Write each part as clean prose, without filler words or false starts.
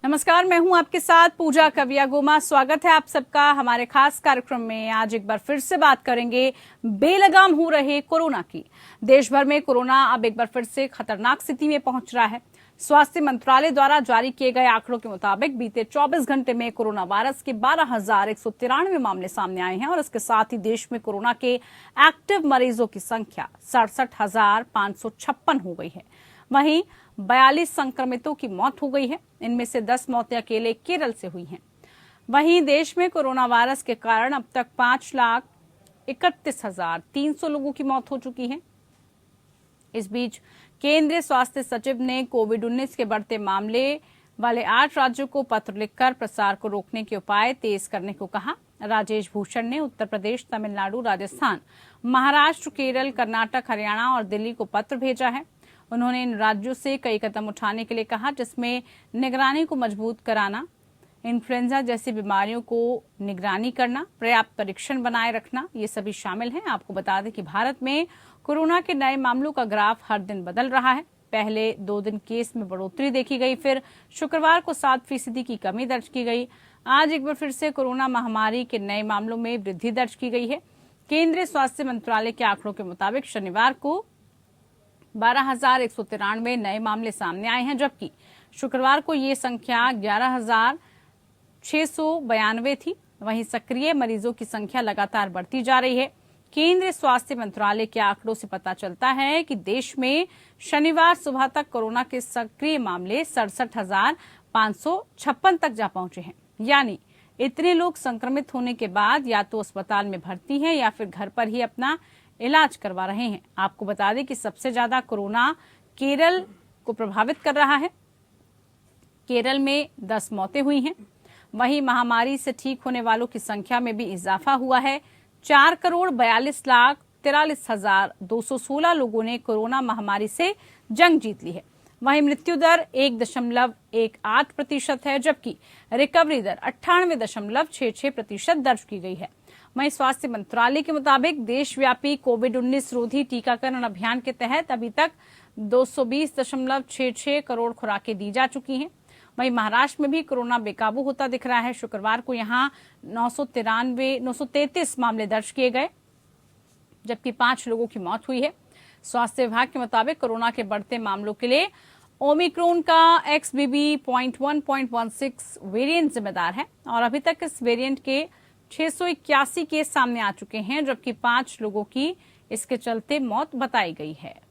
नमस्कार, मैं हूं आपके साथ पूजा कविया गोमा। स्वागत है आप सबका हमारे खास कार्यक्रम में। आज एक बार फिर से बात करेंगे बेलगाम हो रहे कोरोना की। देश भर में कोरोना अब एक बार फिर से खतरनाक स्थिति में पहुंच रहा है। स्वास्थ्य मंत्रालय द्वारा जारी किए गए आंकड़ों के मुताबिक बीते 24 घंटे में कोरोना वायरस के 12,193 मामले सामने आए हैं और इसके साथ ही देश में कोरोना के एक्टिव मरीजों की संख्या 67,556 हो गई है। वहीं 42 संक्रमितों की मौत हो गई है। इनमें से 10 मौतें अकेले केरल से हुई हैं। वहीं देश में कोरोना वायरस के कारण अब तक 5,31,300 लोगों की मौत हो चुकी है। इस बीच केंद्रीय स्वास्थ्य सचिव ने कोविड-19 के बढ़ते मामले वाले 8 राज्यों को पत्र लिखकर प्रसार को रोकने के उपाय तेज करने को कहा। राजेश भूषण ने उत्तर प्रदेश, तमिलनाडु, राजस्थान, महाराष्ट्र, केरल, कर्नाटक, हरियाणा और दिल्ली को पत्र भेजा है। उन्होंने इन राज्यों से कई कदम उठाने के लिए कहा, जिसमें निगरानी को मजबूत कराना, इन्फ्लुएंजा जैसी बीमारियों को निगरानी करना, पर्याप्त परीक्षण बनाए रखना, ये सभी शामिल हैं। आपको बता दें कि भारत में कोरोना के नए मामलों का ग्राफ हर दिन बदल रहा है। पहले 2 दिन केस में बढ़ोतरी देखी गई, फिर शुक्रवार को 7% की कमी दर्ज की गई। आज एक बार फिर से कोरोना महामारी के नए मामलों में वृद्धि दर्ज की गई है। केंद्रीय स्वास्थ्य मंत्रालय के आंकड़ों के मुताबिक शनिवार को 12,193 नए मामले सामने आए हैं, जबकि शुक्रवार को ये संख्या 11,692 थी। वहीं सक्रिय मरीजों की संख्या लगातार बढ़ती जा रही है। केंद्रीय स्वास्थ्य मंत्रालय के आंकड़ों से पता चलता है कि देश में शनिवार सुबह तक कोरोना के सक्रिय मामले 67,556 तक जा पहुंचे हैं। यानी इतने लोग संक्रमित होने के बाद या तो अस्पताल में भर्ती हैं या फिर घर पर ही अपना इलाज करवा रहे हैं। आपको बता दें कि सबसे ज्यादा कोरोना केरल को प्रभावित कर रहा है। केरल में 10 मौतें हुई हैं। वहीं महामारी से ठीक होने वालों की संख्या में भी इजाफा हुआ है। 4,42,43,216 लोगों ने कोरोना महामारी से जंग जीत ली है। वहीं मृत्यु दर 1.18% है, जबकि रिकवरी दर 98.66% दर्ज की गई है। वहीं स्वास्थ्य मंत्रालय के मुताबिक देशव्यापी कोविड-19 रोधी टीकाकरण अभियान के तहत अभी तक 220.66 करोड़ खुराकें दी जा चुकी हैं। वहीं महाराष्ट्र में भी कोरोना बेकाबू होता दिख रहा है। शुक्रवार को यहां 933 मामले दर्ज किए गए, जबकि 5 लोगों की मौत हुई है। स्वास्थ्य विभाग के मुताबिक कोरोना के बढ़ते मामलों के लिए ओमिक्रॉन का XBB.1.16 वेरिएंट जिम्मेदार है और अभी तक इस वेरिएंट के 681 केस सामने आ चुके हैं, जबकि 5 लोगों की इसके चलते मौत बताई गई है।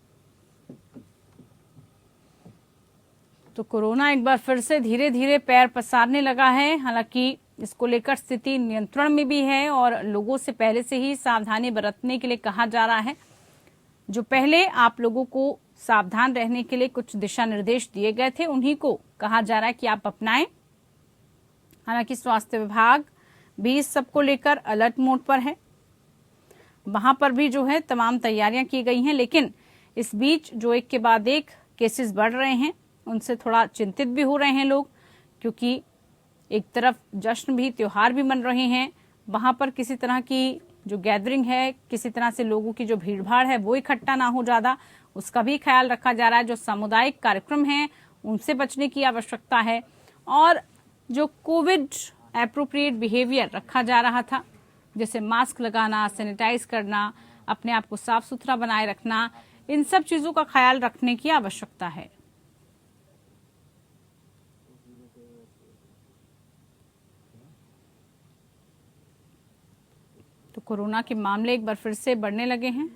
तो कोरोना एक बार फिर से धीरे धीरे पैर पसारने लगा है। हालांकि इसको लेकर स्थिति नियंत्रण में भी है और लोगों से पहले से ही सावधानी बरतने के लिए कहा जा रहा है। जो पहले आप लोगों को सावधान रहने के लिए कुछ दिशा निर्देश दिए गए थे, उन्हीं को कहा जा रहा है कि आप अपनाएं। हालांकि स्वास्थ्य विभाग भी इस सबको लेकर अलर्ट मोड पर है। वहां पर भी जो है तमाम तैयारियां की गई हैं, लेकिन इस बीच जो एक के बाद एक केसेस बढ़ रहे हैं, उनसे थोड़ा चिंतित भी हो रहे हैं लोग, क्योंकि एक तरफ जश्न भी, त्योहार भी मन रहे हैं। वहां पर किसी तरह की जो गैदरिंग है, किसी तरह से लोगों की जो भीड़भाड़ है वो इकट्ठा ना हो ज्यादा, उसका भी ख्याल रखा जा रहा है। जो सामुदायिक कार्यक्रम हैं उनसे बचने की आवश्यकता है और जो कोविड एप्रोप्रिएट बिहेवियर रखा जा रहा था, जैसे मास्क लगाना, सैनिटाइज करना, अपने आप को साफ सुथरा बनाए रखना, इन सब चीजों का ख्याल रखने की आवश्यकता है। तो कोरोना के मामले एक बार फिर से बढ़ने लगे हैं,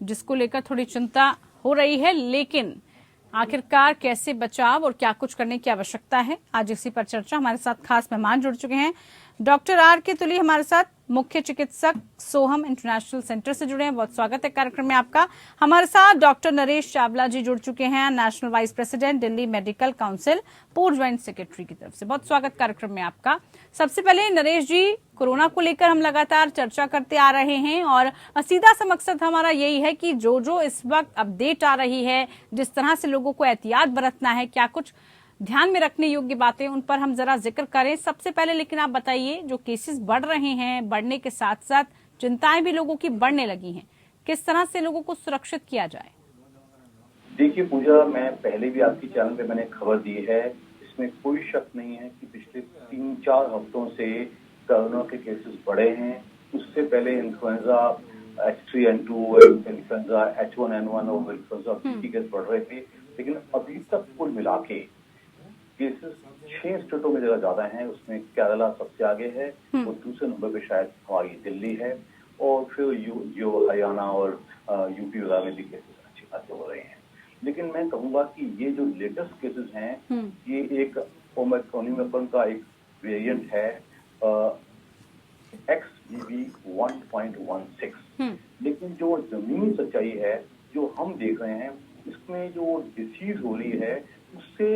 जिसको लेकर थोड़ी चिंता हो रही है। लेकिन आखिरकार कैसे बचाव और क्या कुछ करने की आवश्यकता है, आज इसी पर चर्चा। हमारे साथ खास मेहमान जुड़ चुके हैं। Doctor R.K. तुली हमारे साथ, मुख्य चिकित्सक, सोहम इंटरनेशनल सेंटर से जुड़े हैं। बहुत स्वागत है कार्यक्रम में आपका। हमारे साथ डॉक्टर नरेश चावला जी जुड़ चुके हैं, national vice president, Delhi medical council, पूर्व ज्वाइंट सेक्रेटरी की तरफ से। बहुत स्वागत कार्यक्रम में आपका। सबसे पहले नरेश जी, कोरोना को लेकर हम लगातार चर्चा करते आ रहे हैं और सीधा सा मकसद हमारा यही है कि जो इस वक्त अपडेट आ रही है, जिस तरह से लोगों को एहतियात बरतना है, क्या कुछ ध्यान में रखने योग्य बातें, उन पर हम जरा जिक्र करें सबसे पहले। लेकिन आप बताइए, जो केसेस बढ़ रहे हैं, बढ़ने के साथ साथ चिंताएं भी लोगों की बढ़ने लगी हैं, किस तरह से लोगों को सुरक्षित किया जाए? देखिए पूजा, मैं पहले भी आपकी चैनल पे मैंने खबर दी है, इसमें कोई शक नहीं है कि पिछले 3-4 हफ्तों से कोरोना के केसेस बढ़े हैं। उससे पहले इन्फ्लुएंजा H3N2, इन्फ्लुएंजा H1N1 और इन्फ्लुएंजा B के केस बढ़ रहे थे, लेकिन अभी तक कुल मिला के केसेस 6 स्टेटों में जगह ज्यादा हैं। उसमें केरला सबसे आगे है और दूसरे नंबर पे शायद हमारी दिल्ली है, और फिर जो हरियाणा और यूपी वगैरह में भी केसेस अच्छे खासे हो रहे हैं। लेकिन मैं कहूंगा कि ये जो लेटेस्ट केसेस हैं, ये एक ओमिक्रॉन का एक वेरिएंट है XBB 1.16। लेकिन जो जमीनी सच्चाई है, जो हम देख रहे हैं, इसमें जो डिसीज हो रही है उससे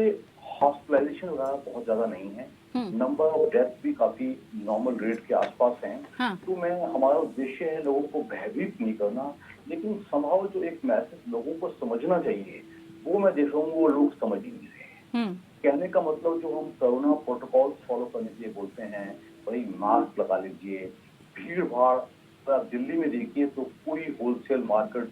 हॉस्पिटलाइजेशन वगैरह बहुत ज्यादा नहीं है। नंबर ऑफ डेथ भी काफी नॉर्मल रेट के आसपास हैं। तो हमारा उद्देश्य है लोगों को भयभीत नहीं करना, लेकिन संभव जो एक मैसेज लोगों को समझना चाहिए वो मैं देख रहा हूँ वो लोग समझ ही नहीं रहे। कहने का मतलब जो हम कोरोना प्रोटोकॉल फॉलो करने के लिए बोलते हैं, भाई मास्क लगा लीजिए, भीड़ भाड़, आप दिल्ली में देखिए तो कोई होलसेल मार्केट,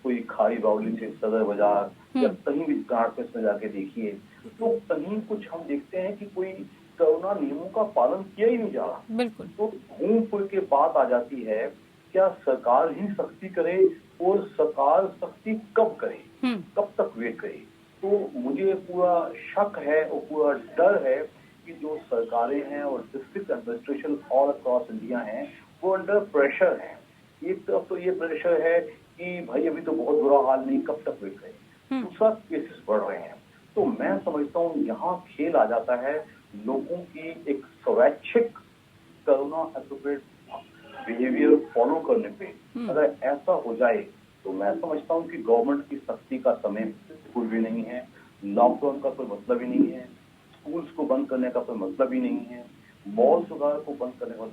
कोई खारी बावली से सदर बाजार या कहीं भी मार्केट में जाके देखिए तो कहीं कुछ हम देखते हैं कि कोई कोरोना नियमों का पालन किया ही नहीं जा रहा। बिल्कुल। तो घूम फिर के बात आ जाती है, क्या सरकार ही सख्ती करे, और सरकार सख्ती कब करे, कब तक वेट करे। तो मुझे पूरा शक है और पूरा डर है कि जो सरकारें हैं और district administration all across India हैं, वो अंडर प्रेशर है। एक तरफ तो ये प्रेशर है कि भाई अभी तो बहुत बुरा हाल नहीं, कब तक वेट करें। दूसरा केसेस बढ़ रहे हैं। तो मैं समझता हूँ यहाँ खेल आ जाता है लोगों की एक स्वैच्छिक कोरोना एप्रोप्रिएट बिहेवियर फॉलो करने पे। अगर ऐसा हो जाए तो मैं समझता हूँ कि गवर्नमेंट की सख्ती का समय बिल्कुल भी नहीं है, लॉकडाउन का कोई मतलब ही नहीं है, स्कूल्स को बंद करने का कोई मतलब ही नहीं है, मॉल्स वगैरह को बंद करने का।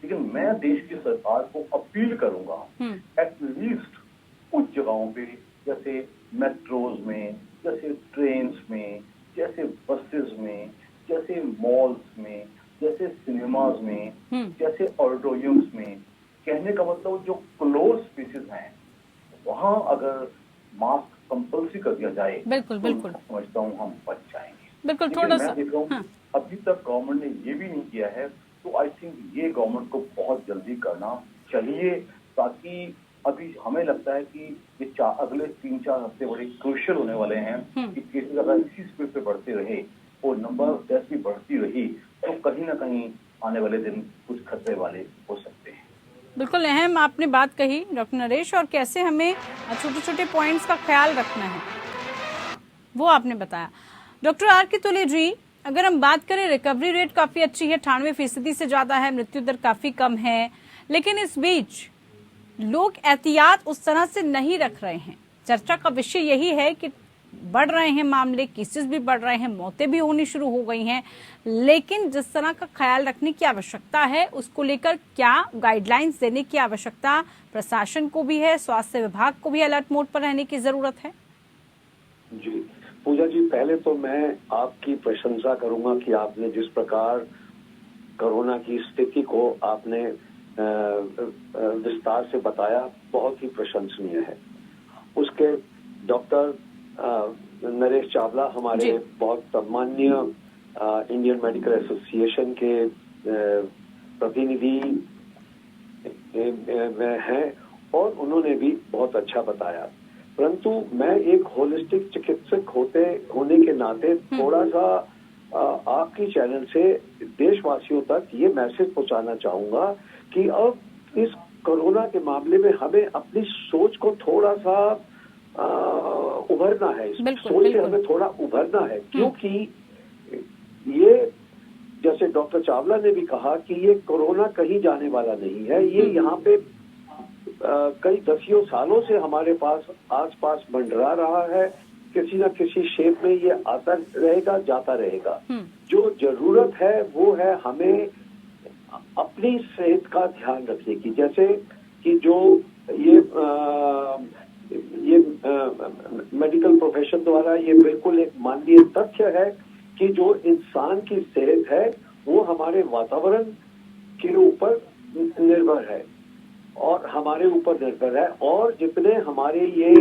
लेकिन मैं देश की सरकार को अपील करूंगा, एटलीस्ट कुछ जगहों पे, जैसे मेट्रोज में, जैसे ट्रेन्स में, जैसे बसेस में, जैसे मॉल्स में, जैसे सिनेमाज में, जैसे ऑडिटोरियम्स में, कहने का मतलब जो क्लोज स्पेसेस हैं वहां अगर मास्क कंपल्सरी कर दिया जाए, बिल्कुल बिल्कुल, तो समझता हूँ हम बच जाएंगे। बिल्कुल। थोड़ा सा मैं देख रहा हूँ अभी तक गवर्नमेंट ने ये भी नहीं किया है, तो आई थिंक ये गवर्नमेंट को बहुत जल्दी करना चाहिए, ताकि अभी हमें लगता है कि ये अगले 3-4 हफ्ते बड़े क्रूशियल होने वाले हैं कि केसेस अगर इसी स्पीड पे बढ़ते रहे और नंबर ऑफ डेथ भी बढ़ती रही तो कहीं ना कहीं आने वाले दिन कुछ खतरे वाले हो सकते हैं। बिल्कुल अहम आपने बात कही डॉक्टर नरेश, और कैसे हमें छोटे छोटे पॉइंट्स का ख्याल रखना है वो आपने बताया। डॉक्टर आर के तुले जी, अगर हम बात करें रिकवरी रेट काफी अच्छी है, 98% से ज्यादा है, मृत्यु दर काफी कम है, लेकिन इस बीच लोग एहतियात उस तरह से नहीं रख रहे हैं। चर्चा का विषय यही है कि बढ़ रहे हैं मामले, केसेस भी बढ़ रहे हैं, मौतें भी होनी शुरू हो गई हैं, लेकिन जिस तरह का ख्याल रखने की आवश्यकता है उसको लेकर क्या गाइडलाइंस देने की आवश्यकता प्रशासन को भी है, स्वास्थ्य विभाग को भी अलर्ट मोड पर रहने की जरूरत है? जी पूजा जी, पहले तो मैं आपकी प्रशंसा करूंगा कि आपने जिस प्रकार कोरोना की स्थिति को आपने विस्तार से बताया, बहुत ही प्रशंसनीय है। उसके डॉक्टर नरेश चावला हमारे बहुत सम्माननीय इंडियन मेडिकल एसोसिएशन के प्रतिनिधि हैं और उन्होंने भी बहुत अच्छा बताया, परंतु मैं एक होलिस्टिक चिकित्सक होने के नाते थोड़ा सा आपकी चैनल से देशवासियों तक ये मैसेज पहुंचाना चाहूंगा कि अब इस कोरोना के मामले में हमें अपनी सोच को थोड़ा सा उभरना है, इस सोच से हमें थोड़ा उभरना है, क्योंकि ये जैसे डॉक्टर चावला ने भी कहा कि ये कोरोना कहीं जाने वाला नहीं है, ये यहाँ पे कई दसियों सालों से हमारे पास आसपास मंडरा रहा है, किसी न किसी शेप में ये आता रहेगा, जाता रहेगा। जो जरूरत है वो है हमें अपनी सेहत का ध्यान रखने की, जैसे कि जो ये मेडिकल प्रोफेशन द्वारा ये बिल्कुल एक मानवीय तथ्य है कि जो इंसान की सेहत है वो हमारे वातावरण के ऊपर निर्भर है और हमारे ऊपर निर्भर है, और जितने हमारे ये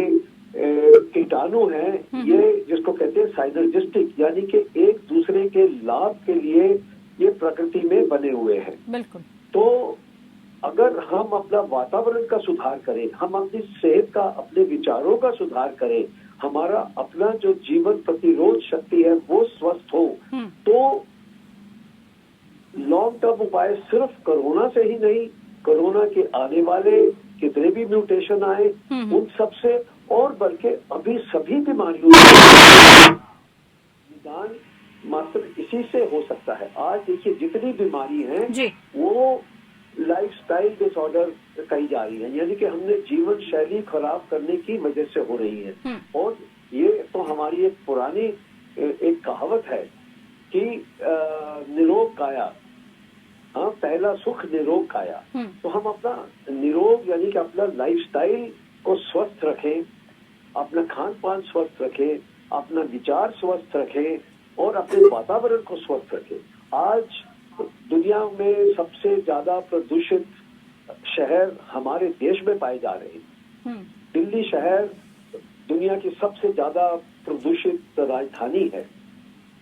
कीटाणु हैं, ये जिसको कहते हैं साइनर्जिस्टिक, यानी कि एक दूसरे के लाभ के लिए ये प्रकृति में बने हुए हैं। बिल्कुल। तो अगर हम अपना वातावरण का सुधार करें, हम अपनी सेहत का, अपने विचारों का सुधार करें, हमारा अपना जो जीवन प्रतिरोध शक्ति है वो स्वस्थ हो, तो लॉन्ग टर्म उपाय सिर्फ कोरोना से ही नहीं, कोरोना के आने वाले कितने भी म्यूटेशन आए उन सब से, और बल्कि अभी सभी बीमारियों का निदान मात्र इसी से हो सकता है। आज देखिए जितनी बीमारी हैं वो लाइफस्टाइल डिसऑर्डर कही जा रही है, यानी कि हमने जीवन शैली खराब करने की वजह से हो रही है। और ये तो हमारी एक पुरानी एक कहावत है कि निरोग काया, हाँ, पहला सुख निरोग काया। तो हम अपना निरोग यानी कि अपना लाइफस्टाइल को स्वस्थ रखें, अपना खान पान स्वस्थ रखें, अपना विचार स्वस्थ रखें और अपने वातावरण को स्वस्थ रखें। आज दुनिया में सबसे ज्यादा प्रदूषित शहर हमारे देश में पाए जा रहे हैं। दिल्ली शहर दुनिया की सबसे ज्यादा प्रदूषित राजधानी है,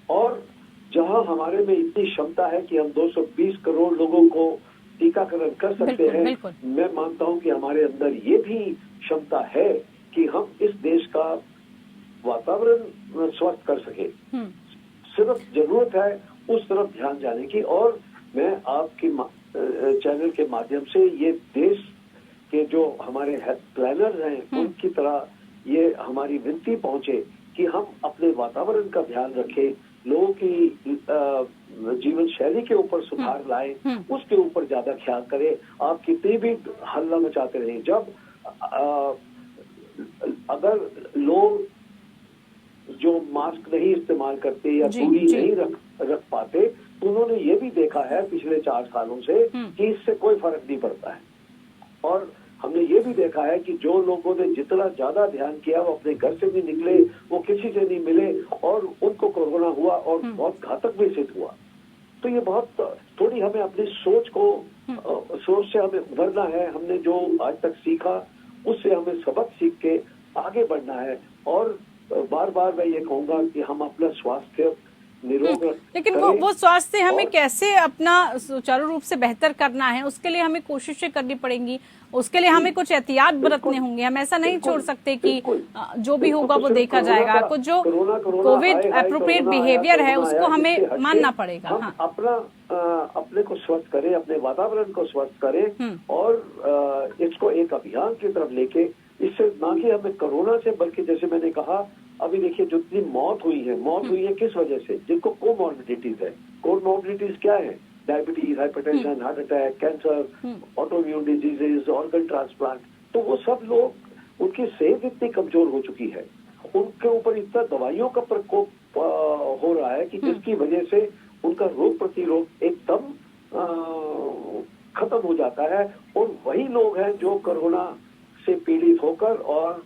और जहां हमारे में इतनी क्षमता है कि हम 220 करोड़ लोगों को टीकाकरण कर सकते हैं, मैं मानता हूं कि हमारे अंदर ये भी क्षमता है कि हम इस देश का वातावरण स्वस्थ कर सके। सिर्फ जरूरत है उस तरफ ध्यान जाने की। और मैं आपकी चैनल के माध्यम से ये देश के जो हमारे हेल्थ प्लानर्स हैं उनकी तरह ये हमारी विनती पहुंचे कि हम अपने वातावरण का ध्यान रखें, लोगों की जीवन शैली के ऊपर सुधार लाएं, उसके ऊपर ज्यादा ख्याल करें। आप कितनी भी हल्ला मचाते रहें, जब अगर लोग जो मास्क नहीं इस्तेमाल करते या दूरी नहीं रख पाते, तो उन्होंने ये भी देखा है पिछले 4 सालों से कि इससे कोई फर्क नहीं पड़ता है। और हमने ये भी देखा है कि जो लोगों ने जितना ज्यादा ध्यान किया वो अपने घर से भी निकले, वो किसी से नहीं मिले और उनको कोरोना हुआ और बहुत घातक भी सिद्ध हुआ। तो ये बहुत थोड़ी हमें अपनी सोच से हमें उभरना है। हमने जो आज तक सीखा उससे हमें सबक सीख के आगे बढ़ना है। और बार बार मैं ये कहूंगा कि हम अपना स्वास्थ्य निरोग लेकिन वो स्वास्थ्य हमें कैसे अपना सुचारू रूप से बेहतर करना है, उसके लिए हमें कोशिशें करनी पड़ेंगी, उसके लिए हमें कुछ एहतियात बरतने होंगे। हम ऐसा नहीं छोड़ सकते कि जो भी होगा वो देखा जाएगा। कुछ जो कोविड एप्रोप्रिएट बिहेवियर है उसको हमें मानना पड़ेगा। हम अपने को स्वस्थ करें, अपने वातावरण को स्वस्थ करें और इसको एक अभियान की तरफ लेके, इससे ना कि हमें कोरोना से, बल्कि जैसे मैंने कहा अभी देखिए जितनी मौत हुई है किस वजह से, जिनको कोमॉर्बिडिटीज है। कोमॉर्बिडिटीज क्या है? Diabetes, hypertension, heart attack, cancer, autoimmune diseases, organ transplant. तो वो सब लोग, उनकी सेहत इतनी कमजोर हो चुकी है, उनके ऊपर इतना दवाइयों का प्रकोप हो रहा है कि जिसकी वजह से उनका रोग प्रतिरोध एकदम खत्म हो जाता है। और वही लोग हैं जो कोरोना से पीड़ित होकर और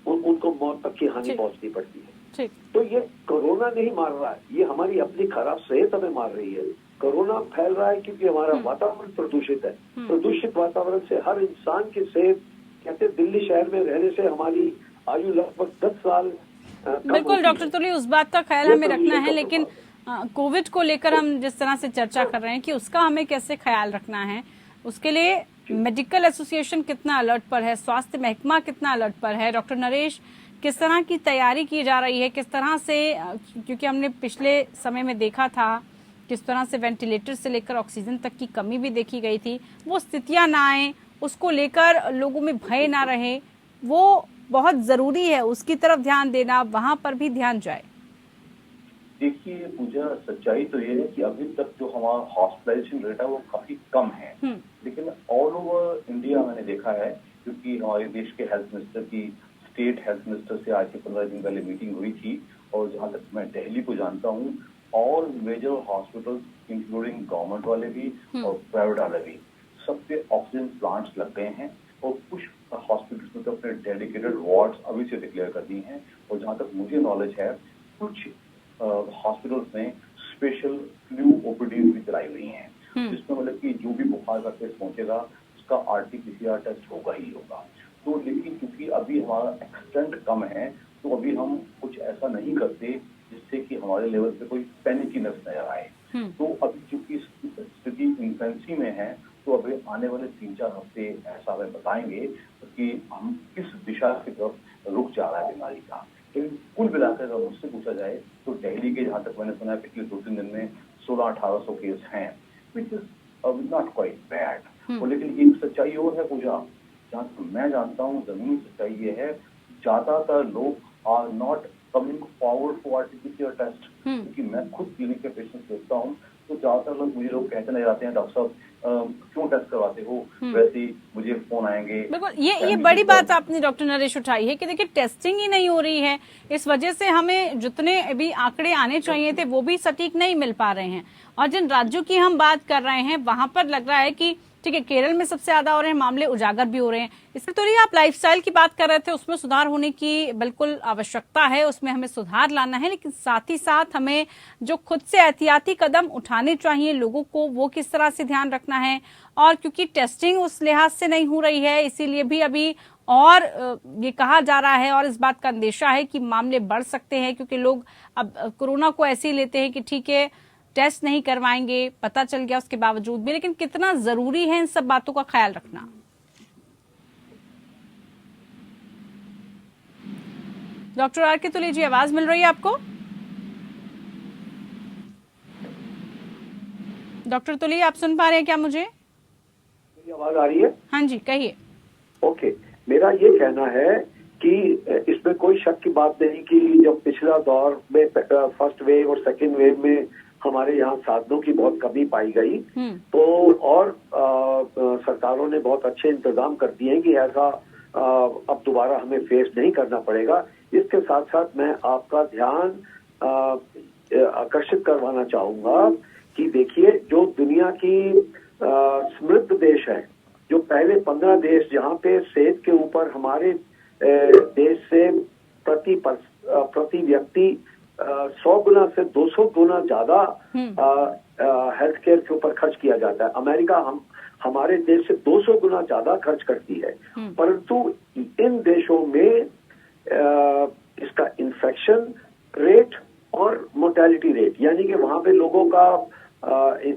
उनको मौत तक की हानि पहुंचनी पड़ती है। तो ये कोरोना नहीं मार रहा है, ये हमारी अपनी खराब सेहत हमें मार रही है। कोरोना फैल रहा है क्योंकि हमारा वातावरण प्रदूषित है। प्रदूषित वातावरण से हर इंसान की सेहत, कहते दिल्ली शहर में रहने से हमारी आयु लगभग 10 साल। बिल्कुल डॉक्टर तुली, उस बात का ख्याल हमें रखना है, लेकिन कोविड को लेकर हम जिस तरह से चर्चा कर रहे हैं कि उसका हमें कैसे ख्याल रखना है, उसके लिए मेडिकल एसोसिएशन कितना अलर्ट पर है, स्वास्थ्य महकमा कितना अलर्ट पर है, डॉक्टर नरेश किस तरह की तैयारी की जा रही है, किस तरह से, क्योंकि हमने पिछले समय में देखा था किस तरह से वेंटिलेटर से लेकर ऑक्सीजन तक की कमी भी देखी गई थी, वो स्थितियां ना आए, उसको लेकर लोगों में भय ना रहे, वो बहुत जरूरी है। उसकी तरफ ध्यान देना, वहां पर भी ध्यान जाए। देखिए पूजा, सच्चाई तो ये है कि अभी तक जो हमारा हॉस्पिटलाइजेशन रेट है वो काफी कम है, लेकिन ऑल ओवर इंडिया मैंने देखा है, क्योंकि हमारे देश के हेल्थ मिनिस्टर की स्टेट हेल्थ मिनिस्टर से आज से 15 दिन पहले मीटिंग हुई थी, और जहां तक मैं दिल्ली को जानता हूँ, all major hospitals including government वाले भी और प्राइवेट वाले भी, सब पे ऑक्सीजन प्लांट्स लग गए हैं। और कुछ हॉस्पिटल्स में तो अपने डेडिकेटेड वार्ड्स अभी से डिक्लेयर कर दी हैं। और जहां तक मुझे नॉलेज है, कुछ हॉस्पिटल्स में स्पेशल फ्लू ओपीडी भी चलाई हुई हैं, जिसमें मतलब कि जो भी बुखार का केस पहुंचेगा उसका RT-PCR टेस्ट होगा ही होगा। तो लेकिन क्योंकि अभी हमारा एक्सटेंट कम है, तो अभी हम कुछ ऐसा नहीं करते जिससे कि हमारे लेवल पे कोई पैनिकीनेस नजर आए। तो अभी चूंकि स्थिति इंटेंसी में है, तो अभी आने वाले 3-4 हफ्ते ऐसा हमें बताएंगे कि हम किस दिशा की तरफ रुक जा रहा है बीमारी का। लेकिन कुल मिलाकर अगर मुझसे पूछा जाए तो दिल्ली के जहाँ तक मैंने सुना है पिछले 2-3 दिन में 1600-1800 केस हैं, which is not quite bad. और लेकिन एक सच्चाई और है पूजा, जहाँ तक मैं जानता हूँ जमीनी सच्चाई ये है, ज्यादातर लोग are not coming forward for RTPCR test. क्योंकि मैं खुद क्लिनिक के पेशेंट देखता हूँ तो ज्यादातर लोग मुझे कहते नजर आते हैं, डॉक्टर साहब क्यों टेस्ट करवाते हो, वैसे ही मुझे फोन आएंगे। बिल्कुल, ये बड़ी बात आपने डॉक्टर नरेश उठाई है कि देखिए टेस्टिंग ही नहीं हो रही है, इस वजह से हमें जितने भी आंकड़े आने चाहिए थे वो भी सटीक नहीं मिल पा रहे हैं। और जिन राज्यों की हम बात कर रहे हैं वहां पर लग रहा है कि ठीक है, केरल में सबसे ज्यादा हो रहे हैं मामले, उजागर भी हो रहे हैं। इससे तो आप लाइफस्टाइल की बात कर रहे थे, उसमें सुधार होने की बिल्कुल आवश्यकता है, उसमें हमें सुधार लाना है, लेकिन साथ ही साथ हमें जो खुद से एहतियाती कदम उठाने चाहिए लोगों को, वो किस तरह से ध्यान रखना है। और क्योंकि टेस्टिंग उस लिहाज से नहीं हो रही है, इसीलिए भी अभी और ये कहा जा रहा है और इस बात का अंदेशा है कि मामले बढ़ सकते हैं, क्योंकि लोग अब कोरोना को ऐसे ही लेते हैं कि ठीक है टेस्ट नहीं करवाएंगे, पता चल गया उसके बावजूद भी। लेकिन कितना जरूरी है इन सब बातों का ख्याल रखना। डॉक्टर आर के तुले जी, आवाज मिल रही है आपको? डॉक्टर तुले, आप सुन पा रहे हैं क्या मुझे? मेरी आवाज आ रही है? हाँ जी, कहिए। ओके, मेरा ये कहना है कि इसमें कोई शक की बात नहीं कि जब पिछला दौर में फर्स्ट वेव और सेकेंड वेव में हमारे यहाँ साधनों की बहुत कमी पाई गई, तो और सरकारों ने बहुत अच्छे इंतजाम कर दिए हैं कि ऐसा अब दोबारा हमें फेस नहीं करना पड़ेगा। इसके साथ साथ मैं आपका ध्यान आकर्षित करवाना चाहूंगा कि देखिए, जो दुनिया की समृद्ध देश है, जो पहले 15 देश जहाँ पे सेहत के ऊपर हमारे देश से प्रति व्यक्ति 100 गुना से 200 गुना ज्यादा हेल्थ केयर के ऊपर खर्च किया जाता है। अमेरिका हमारे देश से 200 गुना ज्यादा खर्च करती है, परंतु इन देशों में इसका इन्फेक्शन रेट और मोर्टेलिटी रेट, यानी कि वहां पे लोगों का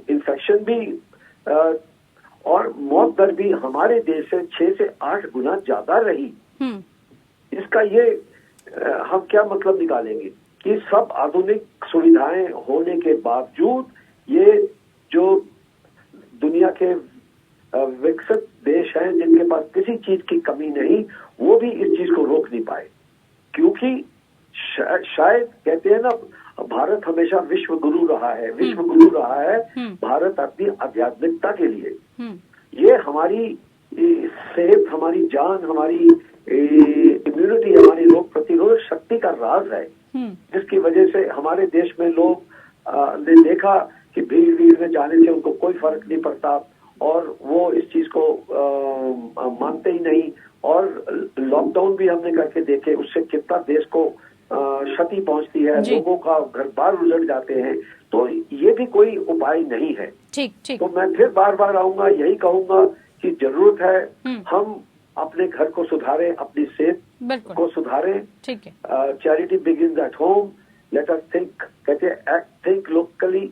इन्फेक्शन भी और मौत दर भी हमारे देश से 6 से 8 गुना ज्यादा रही। इसका ये हम क्या मतलब निकालेंगे कि सब आधुनिक सुविधाएं होने के बावजूद ये जो दुनिया के विकसित देश हैं जिनके पास किसी चीज की कमी नहीं, वो भी इस चीज को रोक नहीं पाए, क्योंकि शायद कहते हैं ना, भारत हमेशा विश्व गुरु रहा है, विश्व गुरु रहा है भारत अपनी आध्यात्मिकता के लिए। ये हमारी सेहत, हमारी जान, हमारी इम्यूनिटी, हमारी रोग प्रतिरोधक शक्ति का राज है, जिसकी वजह से हमारे देश में लोग ने देखा कि भीड़ में जाने से उनको कोई फर्क नहीं पड़ता और वो इस चीज को मानते ही नहीं। और लॉकडाउन भी हमने करके देखे, उससे कितना देश को क्षति पहुंचती है, लोगों का घर बार उजड़ जाते हैं। तो ये भी कोई उपाय नहीं है। ठीक। तो मैं फिर बार बार आऊंगा, यही कहूंगा कि जरूरत है हम अपने घर को सुधारें, अपनी सेहत को सुधारें। ठीक है। Charity begins at home, let us think, कहते हैं think locally,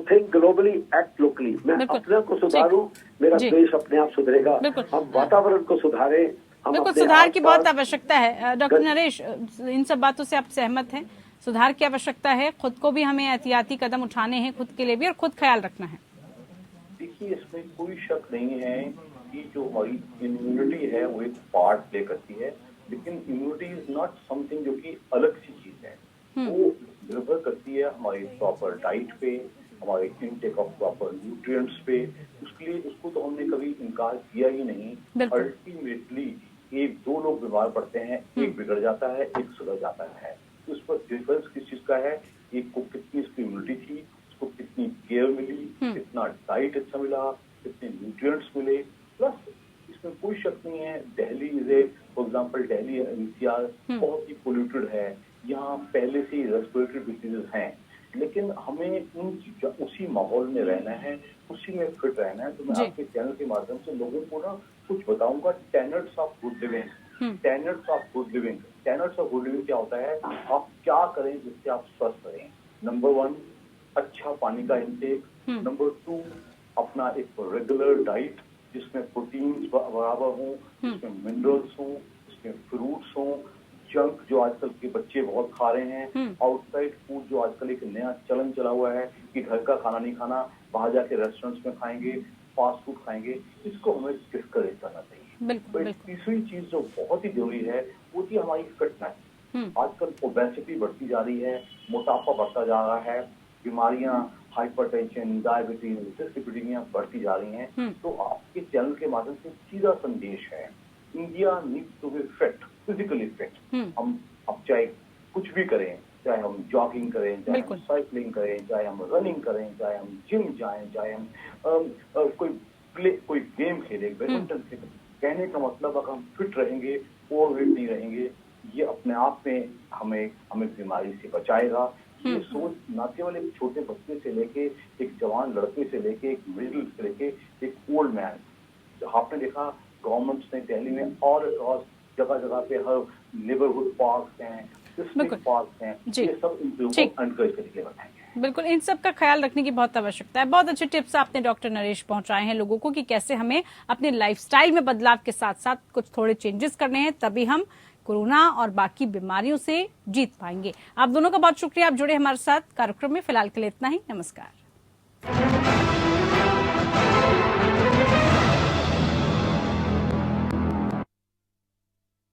think globally, act locally. मैं अपने को सुधारूं, मेरा देश अपने आप सुधरेगा। हम वातावरण को सुधारें। बिल्कुल, सुधार की बहुत आवश्यकता है। डॉक्टर नरेश, इन सब बातों से आप सहमत हैं? सुधार की आवश्यकता है, खुद को भी हमें एहतियाती कदम उठाने हैं, खुद के लिए भी, और खुद ख्याल रखना है। देखिए, इसमें कोई शक नहीं है कि जो हमारी इम्यूनिटी है वो एक पार्ट प्ले करती है, लेकिन इम्यूनिटी इज नॉट समथिंग जो कि अलग सी चीज है। वो निर्भर करती है हमारी प्रॉपर डाइट पे, हमारे इनटेक ऑफ प्रॉपर न्यूट्रिएंट्स पे। उसके लिए उसको तो हमने कभी इनकार किया ही नहीं। अल्टीमेटली 1-2 लोग बीमार पड़ते हैं, एक बिगड़ जाता है, एक सुधर जाता है। तो उस पर डिफरेंस किस चीज का है? एक को कितनी इसकी इम्यूनिटी थी, उसको कितनी केयर मिली, कितना डाइट अच्छा मिला, कितने न्यूट्रिएंट्स मिले। प्लस इसमें कोई शक नहीं है, Delhi for example Delhi NCR बहुत ही पोल्यूटेड है, यहाँ पहले से ही रेस्पिरेटरी डिसीजेज हैं, लेकिन हमें उसी माहौल में रहना है, उसी में फिट रहना है। तो मैं आपके चैनल के माध्यम से लोगों को ना कुछ बताऊंगा tenets of good living. Tenets of good living, tenets of good living क्या होता है? आप क्या करें जिससे आप स्वस्थ रहें? नंबर 1, अच्छा पानी का इंटेक। नंबर 2, अपना एक रेगुलर डाइट जिसमें प्रोटीन्स बराबर हों, जिसमें मिनरल्स हों, जिसमें फ्रूट्स हों। जंक जो आजकल के बच्चे बहुत खा रहे हैं, आउटसाइड फूड जो आजकल एक नया चलन चला हुआ है कि घर का खाना नहीं खाना, बाहर जाके रेस्टोरेंट्स में खाएंगे, फास्ट फूड खाएंगे, इसको हमें डिस्करेज करना चाहिए। तो तीसरी चीज जो बहुत ही जरूरी है वो थी हमारी फिटनेस। आजकल ओबेसिटी बढ़ती जा रही है, मोटापा बढ़ता जा रहा है, बीमारियां हाइपरटेंशन, डायबिटीज, डिस्लिपिडीमिया बढ़ती जा रही हैं। तो आपके चैनल के माध्यम से सीधा संदेश है, India needs to be fit, physically fit. हम अब चाहे कुछ भी करें, चाहे हम जॉगिंग करें, चाहे हम साइकिलिंग करें, चाहे हम रनिंग करें, चाहे हम जिम जाएं, चाहे हम कोई गेम खेलें, बैडमिंटन खेलें, कहने का मतलब अगर हम फिट रहेंगे, ओवरवेट नहीं रहेंगे, ये अपने आप में हमें बीमारी से बचाएगा। ये सोच न केवल एक छोटे बच्चे से लेके, एक जवान लड़के से लेके, एक मिडिल से लेके, एक ओल्ड मैन। आपने देखा गवर्नमेंट ने दिल्ली में और जगह जगह पे हर नेबरहुड पार्क हैं, डिस्ट्रिक्ट पार्क हैं, ये सब इन लोगों को एनकरेज करके बताएंगे। बिल्कुल, इन सब का ख्याल रखने की बहुत आवश्यकता है। बहुत अच्छे टिप्स आपने डॉक्टर नरेश पहुंचाए हैं लोगों को कि कैसे हमें अपने लाइफस्टाइल में बदलाव के साथ साथ कुछ थोड़े चेंजेस करने हैं, तभी हम कोरोना और बाकी बीमारियों से जीत पाएंगे। आप दोनों का बहुत शुक्रिया, आप जुड़े हमारे साथ कार्यक्रम में। फिलहाल के लिए इतना ही, नमस्कार।